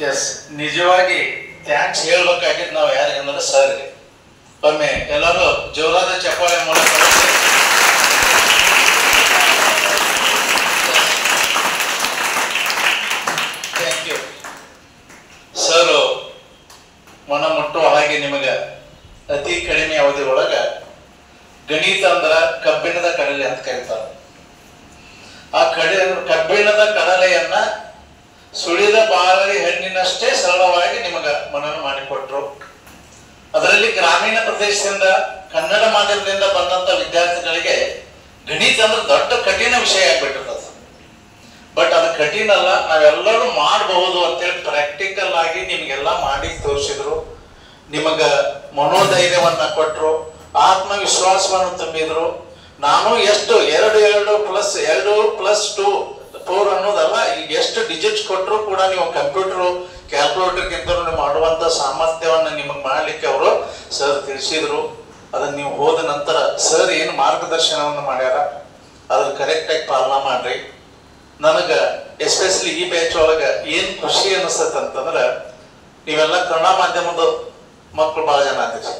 S, ನಿಜವಾಗಿ thanks ಹೇಳ್ಬೇಕಾಗಿದ್ದು ನಾವು ಯಾರಿಗಂದ್ರೆ ಸರ್ಗೆ. ಒಮ್ಮೆ ಎಲ್ಲರೂ ಜೋರಾದ ಚಪ್ಪಾಳೆ ಮೂಲಕ ಥ್ಯಾಂಕ್ ಯು ಸರ್. ಮನ ಮುಟ್ಟುವ ಹಾಗೆ ನಿಮಗೆ ಅತಿ ಕಡಿಮೆ ಅವಧಿ ಒಳಗ ಗಣಿತ ಅಂದ್ರ ಕಬ್ಬಿಣದ ಕಡಲೆ ಅಂತ ಕರೀತಾರೆ. ಆ ಕಬ್ಬಿಣದ ಕಡಲೆಯನ್ನ ಸುಳಿದ ಬಾಳೆ ಹಣ್ಣಿನಷ್ಟೇ ಸರಳವಾಗಿ ನಿಮಗ ಮನನ ಮಾಡಿಕೊಟ್ರು. ಅದರಲ್ಲಿ ಗ್ರಾಮೀಣ ಪ್ರದೇಶದಿಂದ ಕನ್ನಡ ಮಾಧ್ಯಮದಿಂದ ಬಂದಂತ ವಿದ್ಯಾರ್ಥಿಗಳಿಗೆ ಗಣಿತ ಅಂದ್ರೆ ದೊಡ್ಡ ಕಠಿಣ ವಿಷಯ ಆಗ್ಬಿಟ್ಟಿರ್ತದೆ. ಬಟ್ ಅದು ಕಠಿಣ ಅಲ್ಲ, ನಾವೆಲ್ಲರೂ ಮಾಡಬಹುದು ಅಂತೇಳಿ ಪ್ರಾಕ್ಟಿಕಲ್ ಆಗಿ ನಿಮ್ಗೆಲ್ಲ ಮಾಡಿ ತೋರಿಸಿದ್ರು. ನಿಮಗ ಮನೋಧೈರ್ಯವನ್ನ ಕೊಟ್ರು, ಆತ್ಮವಿಶ್ವಾಸವನ್ನು ತುಂಬಿದ್ರು. ನಾನು ಎಷ್ಟು 2+2+4 ಅನ್ನೋದಲ್ಲ, ಈಗ ಎಷ್ಟು ಡಿಜಿಟ್ಸ್ ಕೊಟ್ಟರು ಕೂಡ ನೀವು ಕಂಪ್ಯೂಟರ್ ಕ್ಯಾಲ್ಕುಲೇಟರ್ಗಿಂತ ಮಾಡುವಂತ ಸಾಮರ್ಥ್ಯವನ್ನ ನಿಮಗೆ ಮಾಡ್ಲಿಕ್ಕೆ ಅವರು ಸರ್ ತಿಳಿಸಿದ್ರು. ಅದನ್ನ ನೀವು ಹೋದ ನಂತರ ಸರ್ ಏನು ಮಾರ್ಗದರ್ಶನವನ್ನು ಮಾಡ್ಯಾರ ಅದ್ರ ಕರೆಕ್ಟ್ ಆಗಿ ಪಾಲನ ಮಾಡ್ರಿ. ನನಗ ಎಸ್ಪೆಷಲಿ ಈ ಬ್ಯಾಚ್ ಒಳಗ ಏನ್ ಖುಷಿ ಅನಿಸ್ತೈತೆ ಅಂತಂದ್ರ, ನೀವೆಲ್ಲ ಕನ್ನಡ ಮಾಧ್ಯಮದ ಮಕ್ಕಳು ಬಹಳ ಜನ ಆಗ್ತೀರಿ.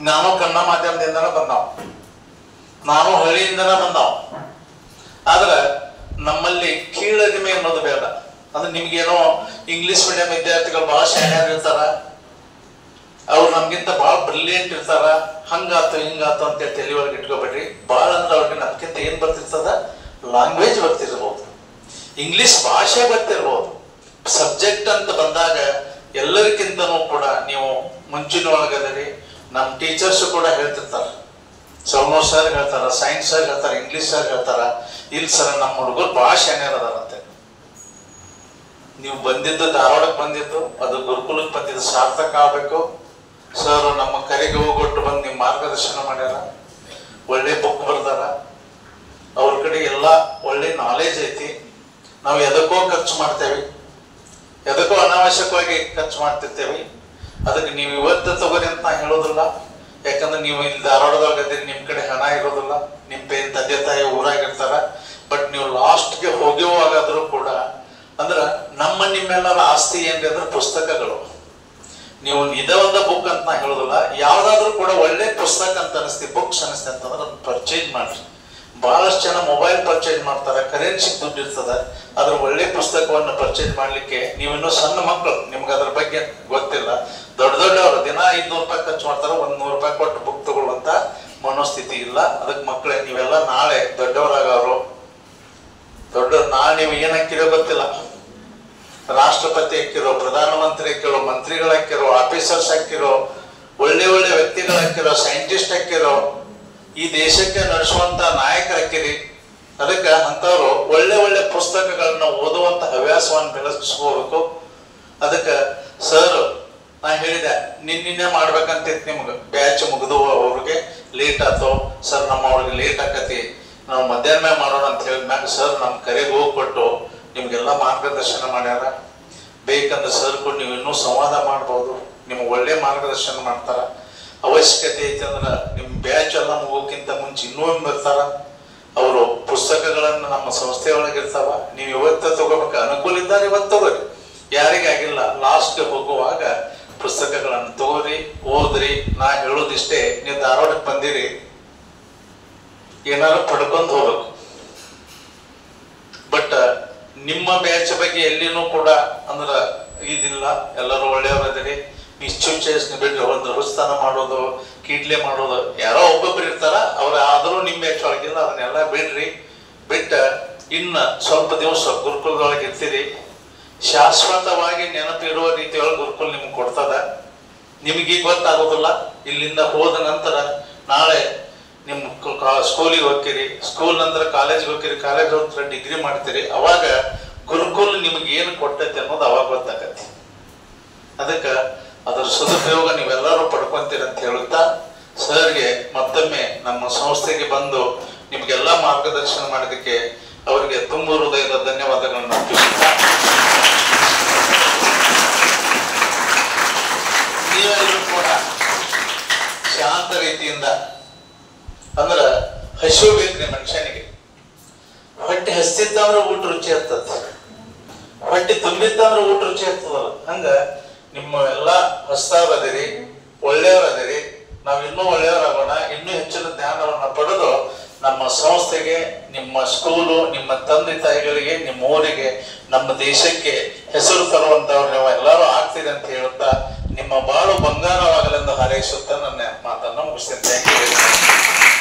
ನಾನು ಕನ್ನಡ ಮಾಧ್ಯಮದಿಂದನ ಬಂದಾವ್, ನಾನು ಹಳ್ಳಿಯಿಂದನ ಬಂದಾವ್. ಆದ್ರ ನಮ್ಮಲ್ಲಿ ಕೀಳರಿಮೆ ಅನ್ನೋದು ಬೇಡ. ಅಂದ್ರೆ ನಿಮ್ಗೇನೋ ಇಂಗ್ಲಿಷ್ ಮೀಡಿಯಂ ವಿದ್ಯಾರ್ಥಿಗಳು ಬಹಳ ಶಾಣ್ಯಾರ ಇರ್ತಾರ, ಅವ್ರು ನಮ್ಗಿಂತ ಬಹಳ ಬ್ರಿಲಿಯಂಟ್ ಇರ್ತಾರ, ಹಂಗಾತು ಹಿಂಗಾತು ಅಂತ ತಲೆ ಒಳಗೆ ಇಟ್ಕೋಬೇಡ್ರಿ. ಬಹಳ ಅಂದ್ರೆ ಅವ್ರಿಗೆ ನಮ್ಗಿಂತ ಏನ್ ಬರ್ತಿರ್ತದ, ಲ್ಯಾಂಗ್ವೇಜ್ ಬರ್ತಿರ್ಬೋದು, ಇಂಗ್ಲಿಷ್ ಭಾಷೆ ಬರ್ತಿರ್ಬೋದು. ಸಬ್ಜೆಕ್ಟ್ ಅಂತ ಬಂದಾಗ ಎಲ್ಲರಿಗಿಂತನೂ ಕೂಡ ನೀವು ಮುಂಚಿನ ಒಳಗದರಿ. ನಮ್ಮ ಟೀಚರ್ಸ್ ಕೂಡ ಹೇಳ್ತಿರ್ತಾರ, ಸೌಮ್ಯ ಸರ್ ಹೇಳ್ತಾರ, ಸೈನ್ಸ್ ಸರ್ ಹೇಳ್ತಾರ, ಇಂಗ್ಲಿಷ್ ಸರ್ ಹೇಳ್ತಾರ, ಇಲ್ಲಿ ಸರ್ ನಮ್ಮ ಹುಡುಗರು ಭಾಳ ಶಾಣ್ಯರ್ ಅದಾರಂತೆ. ನೀವು ಬಂದಿದ್ದು ಧಾರವಾಡಕ್ಕೆ ಬಂದಿದ್ದು, ಅದು ಗುರುಕುಲಕ್ಕೆ ಬಂದಿದ್ದು ಸಾರ್ಥಕ ಆಗ್ಬೇಕು. ಸರ್ ನಮ್ಮ ಕರೆಗೆ ಹೋಗೊಟ್ಟು ಬಂದು ನಿಮ್ ಮಾರ್ಗದರ್ಶನ ಮಾಡ್ಯಾರ, ಒಳ್ಳೆ ಬುಕ್ ಬರ್ದಾರ, ಅವ್ರ ಕಡೆ ಎಲ್ಲ ಒಳ್ಳೆ ನಾಲೆಜ್ ಐತಿ. ನಾವು ಎದಕ್ಕೋ ಖರ್ಚು ಮಾಡ್ತೇವೆ, ಎದಕ್ಕೋ ಅನಾವಶ್ಯಕವಾಗಿ ಖರ್ಚು ಮಾಡ್ತಿರ್ತೇವೆ. ಅದಕ್ಕೆ ನೀವು ಇವತ್ತು ತಗೋರಿ ಅಂತ ನಾ ಹೇಳೋದಿಲ್ಲ, ಯಾಕಂದ್ರೆ ನೀವು ಇಲ್ಲಿ ಧಾರವಾಡದೊಳಗದ್ರಿ, ನಿಮ್ ಕಡೆ ಹಣ ಇರೋದಿಲ್ಲ, ನಿಮ್ ತಂದೆ ತಾಯಿ ಊರಾಗಿರ್ತಾರ. ಬಟ್ ನೀವು ಲಾಸ್ಟ್ಗೆ ಹೋಗುವಾಗಾದ್ರೂ ಕೂಡ ಅಂದ್ರ ನಿಮ್ಮೆಲ್ಲರ ಆಸ್ತಿ ಏನ್ರಿ ಅಂದ್ರೆ ಪುಸ್ತಕಗಳು. ನೀವು ಇದೇ ಒಂದು ಬುಕ್ ಅಂತ ನಾ ಹೇಳೋದಿಲ್ಲ, ಯಾವ್ದಾದ್ರು ಕೂಡ ಒಳ್ಳೆ ಪುಸ್ತಕ ಅಂತ ಅನಿಸ್ತಿ, ಬುಕ್ಸ್ ಅನಿಸ್ತಿ ಅಂತಂದ್ರೆ ಅದನ್ನ ಪರ್ಚೇಸ್ ಮಾಡ್ರಿ. ಬಹಳಷ್ಟು ಜನ ಮೊಬೈಲ್ ಪರ್ಚೇಸ್ ಮಾಡ್ತಾರೆ, ಕರೆನ್ಸಿ ದುಡ್ಡು ಇರ್ತದ. ಅದ್ರ ಒಳ್ಳೆ ಪುಸ್ತಕವನ್ನು ಪರ್ಚೇಸ್ ಮಾಡ್ಲಿಕ್ಕೆ ನೀವಿನ್ನೂ ಸಣ್ಣ ಮಕ್ಕಳು, ನಿಮ್ಗೆ ಅದ್ರ ಬಗ್ಗೆ ಗೊತ್ತಿಲ್ಲ. ದೊಡ್ಡವರು ದಿನ 500 ರೂಪಾಯಿ ಖರ್ಚು ಮಾಡ್ತಾರೆ, 100 ರೂಪಾಯಿ ಕೊಟ್ಟು ಬುಕ್ ತಗೊಳ್ಳುವಂತ ಮನೋಸ್ಥಿತಿ ಇಲ್ಲ. ಅದಕ್ಕೆ ಮಕ್ಕಳೇ ನೀವೆಲ್ಲ ನಾಳೆ ದೊಡ್ಡವರಾಗವರು. ನಾಳೆ ನೀವು ಏನ್ ಹಾಕಿರೋ ಗೊತ್ತಿಲ್ಲ, ರಾಷ್ಟ್ರಪತಿ ಹಾಕಿರೋ, ಪ್ರಧಾನಮಂತ್ರಿ ಹಾಕಿರೋ, ಮಂತ್ರಿಗಳು ಹಾಕಿರೋ, ಆಫೀಸರ್ಸ್ ಹಾಕಿರೋ, ಒಳ್ಳೆ ಒಳ್ಳೆ ವ್ಯಕ್ತಿಗಳು ಹಾಕಿರೋ, ಸೈಂಟಿಸ್ಟ್ ಹಾಕಿರೋ, ಈ ದೇಶಕ್ಕೆ ನಡೆಸುವಂತ ನಾಯಕರು ಹಾಕಿರಿ. ಅದಕ್ಕೆ ಅಂತವ್ರು ಒಳ್ಳೆ ಒಳ್ಳೆ ಪುಸ್ತಕಗಳನ್ನ ಓದುವಂತ ಹವ್ಯಾಸವನ್ನು ಬೆಳೆಸ್ಕೋಬೇಕು. ಅದಕ್ಕೆ ಸರ್ ನಾ ಹೇಳಿದೆ, ನಿನ್ನೆ ಮಾಡ್ಬೇಕಂತಿತ್ತು ನಿಮ್ಗೆ, ಬ್ಯಾಚ್ ಮುಗಿದು ಅವ್ರಿಗೆ ಲೇಟ್ ಆಯ್ತು ಸರ್, ನಮ್ಮ ಅವ್ರಿಗೆ ಲೇಟ್ ಆಕತಿ, ನಾವು ಮಧ್ಯಾಹ್ನ ಮಾಡೋಣ ಅಂತ ಹೇಳಿದ್ಮ್ಯಾಗ ಸರ್ ನಮ್ಮ ಕರೆಗೆ ಹೋಗ್ಕೊಟ್ಟು ನಿಮ್ಗೆಲ್ಲ ಮಾರ್ಗದರ್ಶನ ಮಾಡ್ಯಾರ. ಬೇಕಂದ್ರೆ ಸರ್ ಕೂಡ ನೀವು ಇನ್ನೂ ಸಂವಾದ ಮಾಡ್ಬೋದು, ನಿಮ್ಗೆ ಒಳ್ಳೆ ಮಾರ್ಗದರ್ಶನ ಮಾಡ್ತಾರ. ಅವಶ್ಯಕತೆ ಐತಿ ಅಂದ್ರೆ ನಿಮ್ ಬ್ಯಾಚ್ ಎಲ್ಲ ಮುಗೋಕ್ಕಿಂತ ಮುಂಚೆ ಇನ್ನೂ ಬರ್ತಾರ. ಅವರು ಪುಸ್ತಕಗಳನ್ನ ನಮ್ಮ ಸಂಸ್ಥೆ ಒಳಗಿರ್ತಾವ, ನೀವು ಇವತ್ತ ತಗೋಬೇಕು, ಅನುಕೂಲ ಇದ್ದಾರೆ ಇವತ್ತು ತಗೋರಿ, ಯಾರಿಗಾಗಿಲ್ಲ ಲಾಸ್ಟ್ ಹೋಗುವಾಗ ಪುಸ್ತಕಗಳನ್ನು ತಗೋರಿ, ಓದ್ರಿ. ನಾ ಹೇಳೋದಿಷ್ಟೇ, ನೀವು ಧಾರವಾಡಕ್ಕೆ ಬಂದಿರಿ, ಏನಾರು ಪಡ್ಕೊಂಡು ಹೋಗ್ಬೇಕು. ಬಟ್ ನಿಮ್ಮ ಬ್ಯಾಚ್ ಬಗ್ಗೆ ಎಲ್ಲಿನೂ ಕೂಡ ಅಂದ್ರ ಇದಿಲ್ಲ, ಎಲ್ಲರೂ ಒಳ್ಳೆಯವರದಿರಿ. ಮಿಸ್ಚೂಚೇಸ್ ಬಿಡ್ರಿ, ಒಂದು ರುಸ್ತಾನ ಮಾಡೋದು, ಕೀಡ್ಲೆ ಮಾಡೋದು, ಯಾರೋ ಒಬ್ಬೊಬ್ರು ಇರ್ತಾರ, ಅವ್ರ ಆದ್ರೂ ನಿಮ್ಮ ಬ್ಯಾಚ್ ಒಳಗಿಲ್ಲ, ಅದನ್ನೆಲ್ಲ ಬಿಡ್ರಿ. ಬಿಟ್ಟ ಇನ್ನ ಸ್ವಲ್ಪ ದಿವಸ ಗುರುಕುಲದೊಳಗೆ ಇರ್ತೀರಿ. ಶಾಶ್ವತವಾಗಿ ನೆನಪಿರುವ ರೀತಿಯೊಳಗೆ ಗುರುಕುಲ್ ನಿಮ್ಗೆ ಕೊಡ್ತದ. ನಿಮ್ಗೆ ಗೊತ್ತಾಗೋದಿಲ್ಲ. ಇಲ್ಲಿಂದ ಹೋದ ನಂತರ ನಾಳೆ ನಿಮ್ ಸ್ಕೂಲಿಗೆ ಹೋಗ್ತೀರಿ, ಸ್ಕೂಲ್ ನಂತರ ಕಾಲೇಜ್ಗೆ ಹೋಗ್ತೀರಿ, ಕಾಲೇಜ್ ಹೋಗ್ತೀರ ಡಿಗ್ರಿ ಮಾಡ್ತೀರಿ. ಅವಾಗ ಗುರುಕುಲ್ ನಿಮ್ಗೆ ಏನು ಕೊಟ್ಟೈತಿ ಅನ್ನೋದು ಅವಾಗ ಗೊತ್ತಾಗತ್ತೆ. ಅದಕ್ಕೆ ಅದರ ಸದುಪಯೋಗ ನೀವೆಲ್ಲರೂ ಪಡ್ಕೊಂತೀರಿ ಅಂತ ಹೇಳುತ್ತಾ, ಸರ್ಗೆ ಮತ್ತೊಮ್ಮೆ ನಮ್ಮ ಸಂಸ್ಥೆಗೆ ಬಂದು ನಿಮ್ಗೆಲ್ಲ ಮಾರ್ಗದರ್ಶನ ಮಾಡೋದಕ್ಕೆ ಅವರಿಗೆ ತುಂಬ ಹೃದಯದ ಧನ್ಯವಾದಗಳನ್ನು ತಿಳಿಸುತ್ತಾ, ನೀವೆಲ್ಲರೂ ಕೂಡ ಶಾಂತ ರೀತಿಯಿಂದ, ಅಂದ್ರ ಹಸಿವು ಬೇಕ್ರಿ ಮನುಷ್ಯನಿಗೆ. ಹೊಟ್ಟೆ ಹಸ್ತಿತ್ತಂದ್ರೆ ಊಟ ರುಚಿ ಇರ್ತದ, ಹೊಟ್ಟೆ ತುಂಬಿತ್ತಂದ್ರೆ ಊಟ ರುಚಿ ಆಗ್ತದಲ್ಲ, ಹಂಗ ನಿಮ್ಮ ಎಲ್ಲ ಹೊಸದಾದಿರಿ, ಒಳ್ಳೆಯವರದಿರಿ. ನಾವು ಇನ್ನೂ ಒಳ್ಳೆಯವರಾಗೋಣ, ಇನ್ನೂ ಹೆಚ್ಚಿನ ಜ್ಞಾನವನ್ನ ಪಡೆದು ನಮ್ಮ ಸಂಸ್ಥೆಗೆ, ನಿಮ್ಮ ಸ್ಕೂಲು, ನಿಮ್ಮ ತಂದೆ ತಾಯಿಗಳಿಗೆ, ನಿಮ್ಮ ಊರಿಗೆ, ನಮ್ಮ ದೇಶಕ್ಕೆ ಹೆಸರು ತರುವಂತವ್ರು ನೀವು ಎಲ್ಲರೂ ಆಗ್ತೀರಿ ಅಂತ ಹೇಳುತ್ತಾ ನಿಮ್ಮ ಬಾಳು ಬಂಗಾರವಾಗಲೆಂದು ಹಾರೈಸುತ್ತಾ ನನ್ನ ಮಾತನ್ನು ಮುಗಿಸ್ತೇನೆ. Thank you.